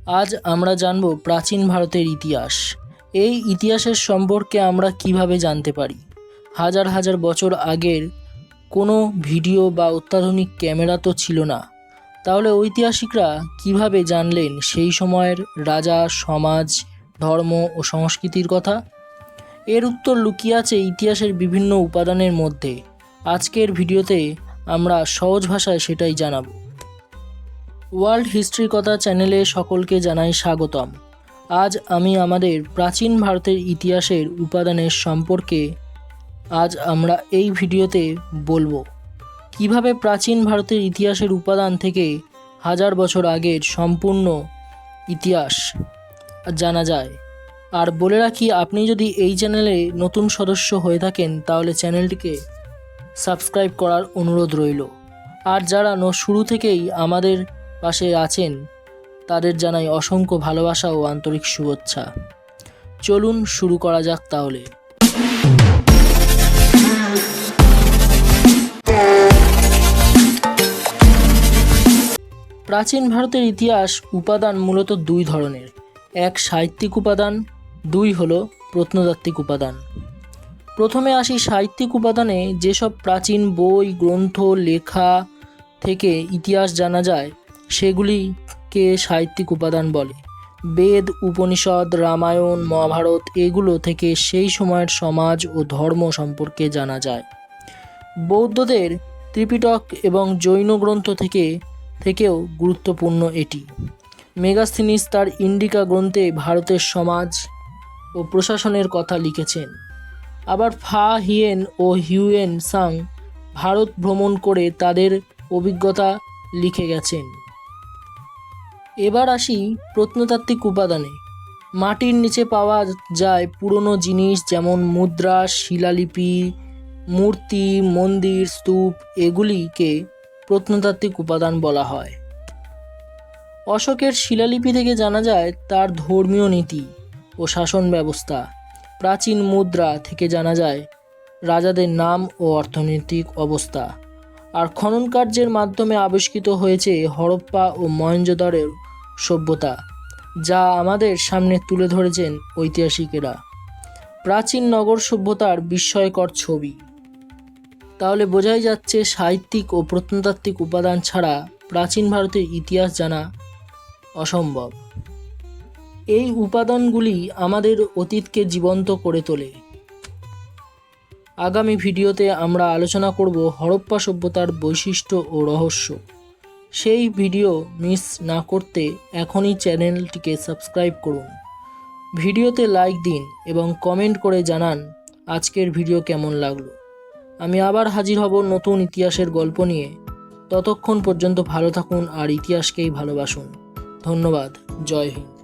আজ আমরা জানব প্রাচীন ভারতের ইতিহাস। এই ইতিহাসের সম্পর্কে আমরা কিভাবে জানতে পারি? হাজার হাজার বছর আগের কোনো ভিডিও বা অত্যাধুনিক ক্যামেরা তো ছিল না। তাহলে ঐতিহাসিকরা কিভাবে জানলেন সেই সময়ের রাজা, সমাজ, ধর্ম ও সংস্কৃতির কথা? এর উত্তর লুকিয়ে আছে ইতিহাসের বিভিন্ন উপাদানের মধ্যে। আজকের ভিডিওতে আমরা সহজ ভাষায় সেটাই জানাবো। ওয়ার্ল্ড হিস্ট্রি কথা চ্যানেলে সকলকে জানাই স্বাগতম। আজ আমি আমাদের প্রাচীন ভারতের ইতিহাসের উপাদানের সম্পর্কে আমরা এই ভিডিওতে বলবো। কিভাবে প্রাচীন ভারতের ইতিহাসের উপাদান থেকে হাজার বছর আগের সম্পূর্ণ ইতিহাস জানা যায়। আর বলে রাখি, আপনি যদি এই চ্যানেলে নতুন সদস্য হয়ে থাকেন তাহলে চ্যানেলটিকে সাবস্ক্রাইব করার অনুরোধ রইল। আর যারা শুরু থেকেই আমাদের পাশে আছেন তাদের জানাই অসংখ্য ভালোবাসা ও আন্তরিক শুভেচ্ছা। চলুন শুরু করা যাক তাহলে। প্রাচীন ভারতের ইতিহাস উপাদান মূলত দুই ধরনের। এক, সাহিত্যিক উপাদান, দুই হলো প্রত্নতাত্ত্বিক উপাদান। প্রথমে আসি সাহিত্যিক উপাদানে। যেসব প্রাচীন বই, গ্রন্থ, লেখা থেকে ইতিহাস জানা যায় সেগুলিকে সাহিত্যিক উপাদান বলে। বেদ, উপনিষদ, রামায়ণ, মহাভারত এগুলো থেকে সেই সময়ের সমাজ ও ধর্ম সম্পর্কে জানা যায়। বৌদ্ধদের ত্রিপিটক এবং জৈন গ্রন্থ থেকেও গুরুত্বপূর্ণ এটি। মেগাস্থিনিস তার ইন্ডিকা গ্রন্থে ভারতের সমাজ ও প্রশাসনের কথা লিখেছেন। আবার ফা হিয়েন ও হিউয়েন সাং ভারত ভ্রমণ করে তাদের অভিজ্ঞতা লিখে গেছেন। এবার আসি প্রত্নতাত্ত্বিক উপাদানে। মাটির নিচে পাওয়া যায় পুরনো জিনিস, যেমন মুদ্রা, শিলালিপি, মূর্তি, মন্দির, স্তূপ, এগুলিকে প্রত্নতাত্ত্বিক উপাদান বলা হয়। অশোকের শিলালিপি থেকে জানা যায় তার ধর্মীয় নীতি ও শাসন ব্যবস্থা। প্রাচীন মুদ্রা থেকে জানা যায় রাজাদের নাম ও অর্থনৈতিক অবস্থা। আর খনন কার্যের মাধ্যমে আবিষ্কৃত হয়েছে হরপ্পা ও মহেঞ্জোদারোর সভ্যতা, যা আমাদের সামনে তুলে ধরেছেন ঐতিহাসিকেরা। প্রাচীন নগর সভ্যতার বিস্ময়কর ছবি। তাহলে বোঝাই যাচ্ছে সাহিত্যিক ও প্রত্নতাত্ত্বিক উপাদান ছাড়া প্রাচীন ভারতের ইতিহাস জানা অসম্ভব। এই উপাদানগুলি আমাদের অতীতকে জীবন্ত করে তোলে। আগামী ভিডিওতে আমরা আলোচনা করব হরপ্পা সভ্যতার বৈশিষ্ট্য ও রহস্য। সেই ভিডিও মিস না করতে এখনই চ্যানেলটিকে সাবস্ক্রাইব করুন, ভিডিওতে লাইক দিন এবং কমেন্ট করে জানান আজকের ভিডিও কেমন লাগলো। আমি আবার হাজির হব নতুন ইতিহাসের গল্প নিয়ে। ততক্ষণ পর্যন্ত ভালো থাকুন আর ইতিহাসকেই ভালোবাসুন। ধন্যবাদ। জয় হিন্দ।